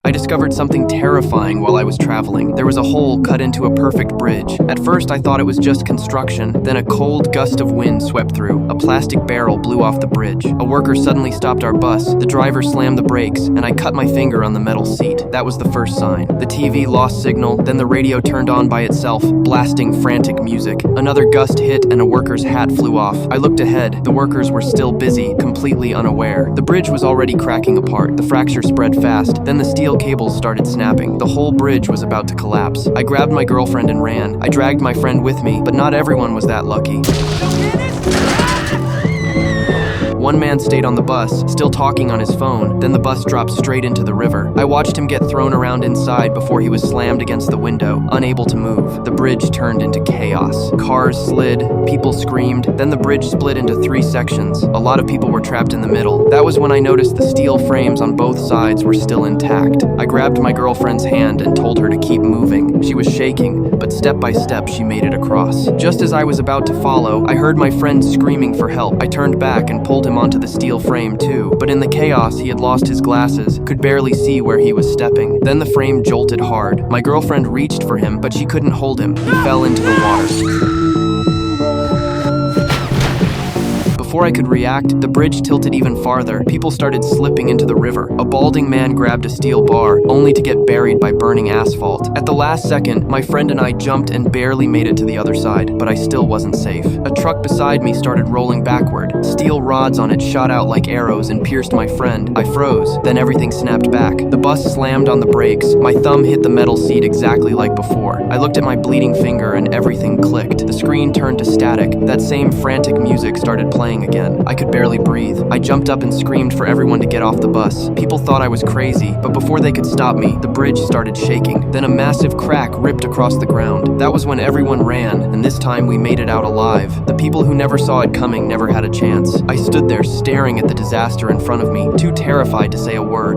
I discovered something terrifying while I was traveling. There was a hole cut into a perfect bridge. At first, I thought it was just construction. Then a cold gust of wind swept through. A plastic barrel blew off the bridge. A worker suddenly stopped our bus. The driver slammed the brakes, and I cut my finger on the metal seat. That was the first sign. The TV lost signal, then the radio turned on by itself, blasting frantic music. Another gust hit, and a worker's hat flew off. I looked ahead. The workers were still busy, completely unaware. The bridge was already cracking apart. The fracture spread fast. Then the steel cables started snapping. The whole bridge was about to collapse. I grabbed my girlfriend and ran. I dragged my friend with me, but not everyone was that lucky. One man stayed on the bus, still talking on his phone. Then the bus dropped straight into the river. I watched him get thrown around inside before he was slammed against the window, unable to move. The bridge turned into chaos. Cars slid, people screamed, then the bridge split into 3 sections. A lot of people were trapped in the middle. That was when I noticed the steel frames on both sides were still intact. I grabbed my girlfriend's hand and told her to keep moving. She was shaking, but step by step she made it across. Just as I was about to follow, I heard my friend screaming for help. I turned back and pulled him onto the steel frame too, but in the chaos he had lost his glasses, could barely see where he was stepping. Then the frame jolted hard. My girlfriend reached for him, but she couldn't hold him. He fell into the water. Before I could react, the bridge tilted even farther. People started slipping into the river. A balding man grabbed a steel bar, only to get buried by burning asphalt. At the last second, my friend and I jumped and barely made it to the other side, but I still wasn't safe. A truck beside me started rolling backward. Steel rods on it shot out like arrows and pierced my friend. I froze, then everything snapped back. The bus slammed on the brakes. My thumb hit the metal seat exactly like before. I looked at my bleeding finger and everything clicked. The screen turned to static. That same frantic music started playing again. I could barely breathe. I jumped up and screamed for everyone to get off the bus. People thought I was crazy, but before they could stop me, the bridge started shaking. Then a massive crack ripped across the ground. That was when everyone ran, and this time we made it out alive. The people who never saw it coming never had a chance. I stood there staring at the disaster in front of me, too terrified to say a word.